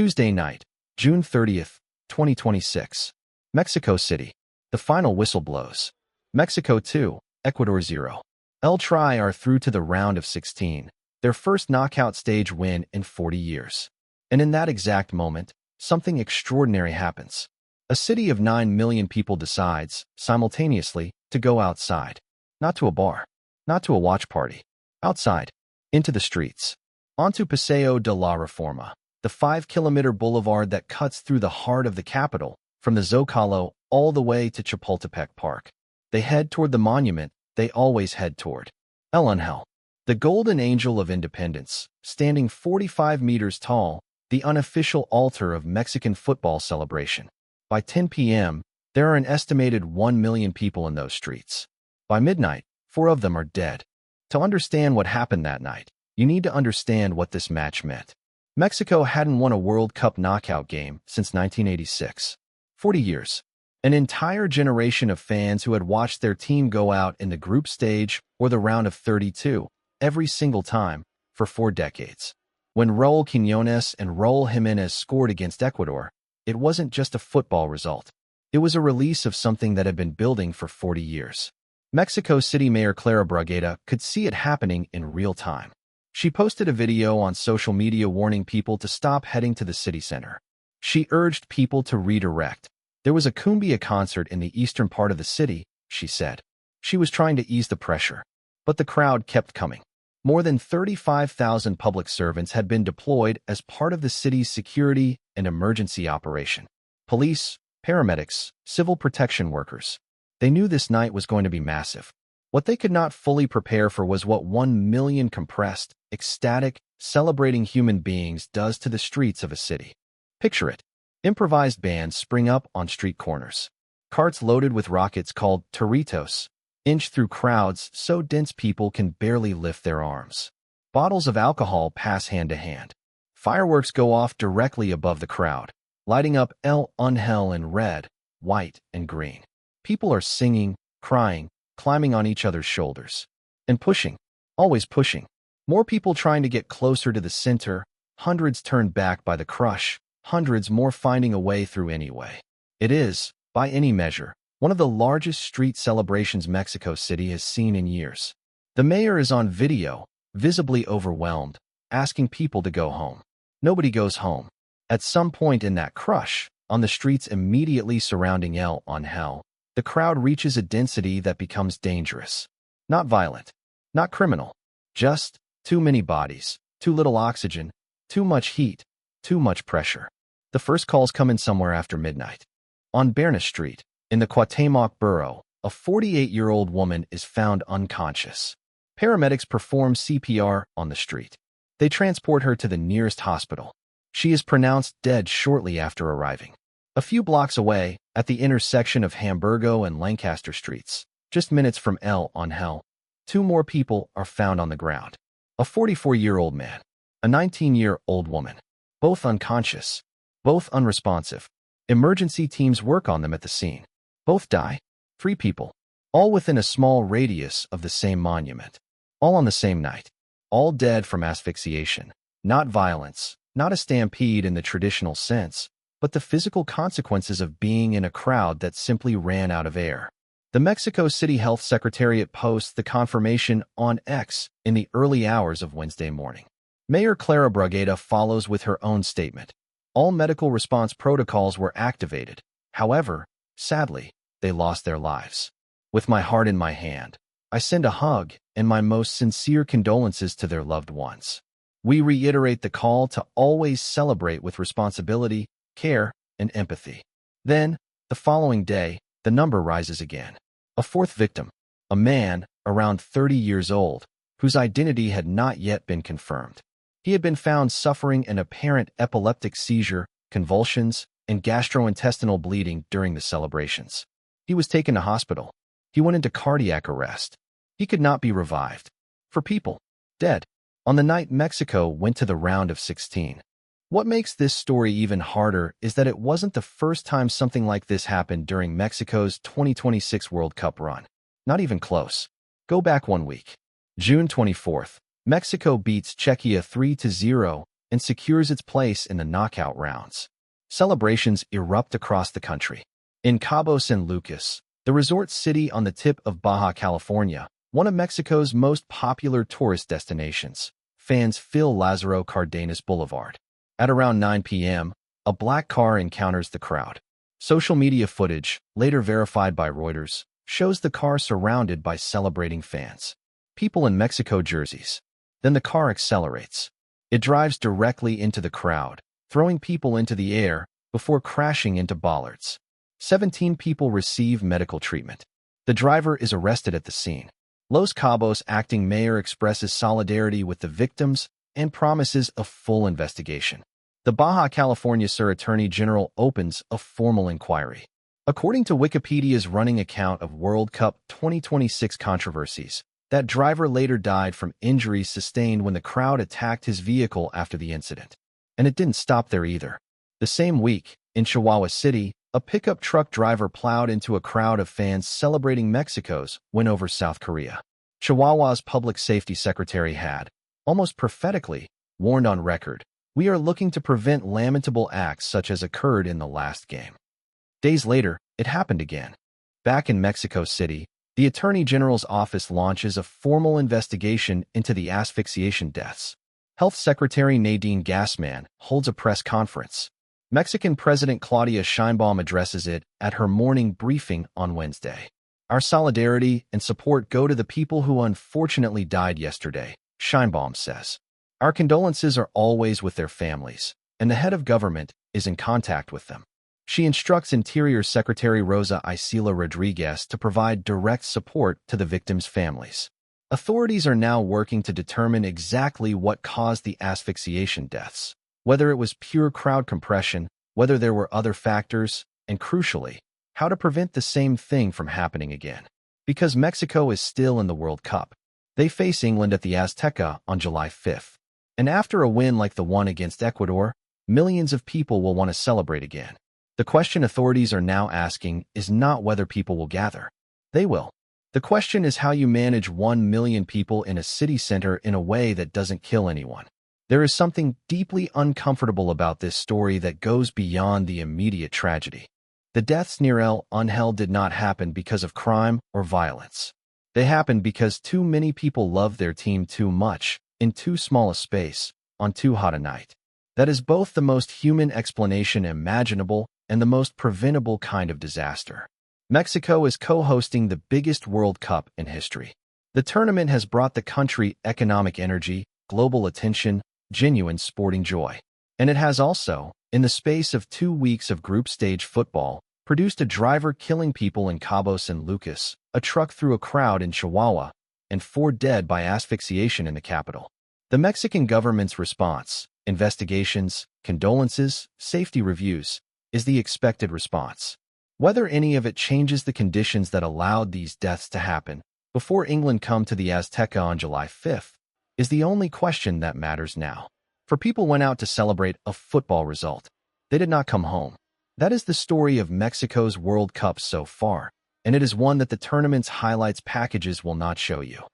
Tuesday night, June 30th, 2026. Mexico City. The final whistle blows. Mexico 2, Ecuador 0. El Tri are through to the round of 16, their first knockout stage win in 40 years. And in that exact moment, something extraordinary happens. A city of 9 million people decides, simultaneously, to go outside. Not to a bar. Not to a watch party. Outside. Into the streets. Onto Paseo de la Reforma, the 5-kilometer boulevard that cuts through the heart of the capital, from the Zocalo all the way to Chapultepec Park. They head toward the monument they always head toward. El Ángel, the golden angel of independence, standing 45 meters tall, the unofficial altar of Mexican football celebration. By 10 p.m., there are an estimated 1 million people in those streets. By midnight, 4 of them are dead. To understand what happened that night, you need to understand what this match meant. Mexico hadn't won a World Cup knockout game since 1986. 40 years. An entire generation of fans who had watched their team go out in the group stage or the round of 32 every single time for 4 decades. When Raúl Quiñones and Raúl Jiménez scored against Ecuador, it wasn't just a football result. It was a release of something that had been building for 40 years. Mexico City Mayor Clara Brugada could see it happening in real time. She posted a video on social media warning people to stop heading to the city center. She urged people to redirect. There was a cumbia concert in the eastern part of the city, she said. She was trying to ease the pressure. But the crowd kept coming. More than 35,000 public servants had been deployed as part of the city's security and emergency operation. Police, paramedics, civil protection workers. They knew this night was going to be massive. What they could not fully prepare for was what 1 million compressed, ecstatic, celebrating human beings does to the streets of a city. Picture it. Improvised bands spring up on street corners. Carts loaded with rockets called torritos inch through crowds so dense people can barely lift their arms. Bottles of alcohol pass hand to hand. Fireworks go off directly above the crowd, lighting up El Ángel in red, white, and green. People are singing, crying, climbing on each other's shoulders. And pushing. Always pushing. More people trying to get closer to the center, hundreds turned back by the crush, hundreds more finding a way through anyway. It is, by any measure, one of the largest street celebrations Mexico City has seen in years. The mayor is on video, visibly overwhelmed, asking people to go home. Nobody goes home. At some point in that crush, on the streets immediately surrounding El Ángel, the crowd reaches a density that becomes dangerous. Not violent, not criminal, just too many bodies, too little oxygen, too much heat, too much pressure. The first calls come in somewhere after midnight. On Berna Street, in the Cuauhtémoc borough, a 48-year-old woman is found unconscious. Paramedics perform CPR on the street. They transport her to the nearest hospital. She is pronounced dead shortly after arriving. A few blocks away, at the intersection of Hamburgo and Lancaster Streets, just minutes from El Ángel, 2 more people are found on the ground. A 44-year-old man, a 19-year-old woman, both unconscious, both unresponsive. Emergency teams work on them at the scene. Both die. 3 people. All within a small radius of the same monument. All on the same night. All dead from asphyxiation. Not violence, not a stampede in the traditional sense, but the physical consequences of being in a crowd that simply ran out of air. The Mexico City Health Secretariat posts the confirmation on X in the early hours of Wednesday morning. Mayor Clara Brugada follows with her own statement. All medical response protocols were activated. However, sadly, they lost their lives. With my heart in my hand, I send a hug and my most sincere condolences to their loved ones. We reiterate the call to always celebrate with responsibility, care, and empathy. Then, the following day, the number rises again. A 4th victim, a man, around 30 years old, whose identity had not yet been confirmed. He had been found suffering an apparent epileptic seizure, convulsions, and gastrointestinal bleeding during the celebrations. He was taken to hospital. He went into cardiac arrest. He could not be revived. 4 people, dead. On the night Mexico went to the round of 16. What makes this story even harder is that it wasn't the first time something like this happened during Mexico's 2026 World Cup run. Not even close. Go back 1 week. June 24th, Mexico beats Czechia 3-0 and secures its place in the knockout rounds. Celebrations erupt across the country. In Cabo San Lucas, the resort city on the tip of Baja California, one of Mexico's most popular tourist destinations, fans fill Lázaro Cárdenas Boulevard. At around 9 p.m., a black car encounters the crowd. Social media footage, later verified by Reuters, shows the car surrounded by celebrating fans. People in Mexico jerseys. Then the car accelerates. It drives directly into the crowd, throwing people into the air before crashing into bollards. 17 people receive medical treatment. The driver is arrested at the scene. Los Cabos acting mayor expresses solidarity with the victims and promises a full investigation. The Baja California Sur Attorney General opens a formal inquiry. According to Wikipedia's running account of World Cup 2026 controversies, that driver later died from injuries sustained when the crowd attacked his vehicle after the incident. And it didn't stop there either. The same week, in Chihuahua City, a pickup truck driver plowed into a crowd of fans celebrating Mexico's win over South Korea. Chihuahua's public safety secretary had, almost prophetically, warned on record, "We are looking to prevent lamentable acts such as occurred in the last game." Days later, it happened again. Back in Mexico City, the Attorney General's office launches a formal investigation into the asphyxiation deaths. Health Secretary Nadine Gassman holds a press conference. Mexican President Claudia Sheinbaum addresses it at her morning briefing on Wednesday. "Our solidarity and support go to the people who unfortunately died yesterday," Sheinbaum says. "Our condolences are always with their families, and the head of government is in contact with them." She instructs Interior Secretary Rosa Isela Rodriguez to provide direct support to the victims' families. Authorities are now working to determine exactly what caused the asphyxiation deaths, whether it was pure crowd compression, whether there were other factors, and crucially, how to prevent the same thing from happening again. Because Mexico is still in the World Cup, they face England at the Azteca on July 5th. And after a win like the one against Ecuador, millions of people will want to celebrate again. The question authorities are now asking is not whether people will gather. They will. The question is how you manage 1 million people in a city center in a way that doesn't kill anyone. There is something deeply uncomfortable about this story that goes beyond the immediate tragedy. The deaths near El Ángel did not happen because of crime or violence. They happened because too many people love their team too much, in too small a space, on too hot a night. That is both the most human explanation imaginable and the most preventable kind of disaster. Mexico is co-hosting the biggest World Cup in history. The tournament has brought the country economic energy, global attention, genuine sporting joy. And it has also, in the space of 2 weeks of group stage football, produced a driver killing people in Cabo San Lucas, a truck through a crowd in Chihuahua, and 4 dead by asphyxiation in the capital. The Mexican government's response, investigations, condolences, safety reviews, is the expected response. Whether any of it changes the conditions that allowed these deaths to happen before England come to the Azteca on July 5th is the only question that matters now. For people went out to celebrate a football result. They did not come home. That is the story of Mexico's World Cup so far, and it is one that the tournament's highlights packages will not show you.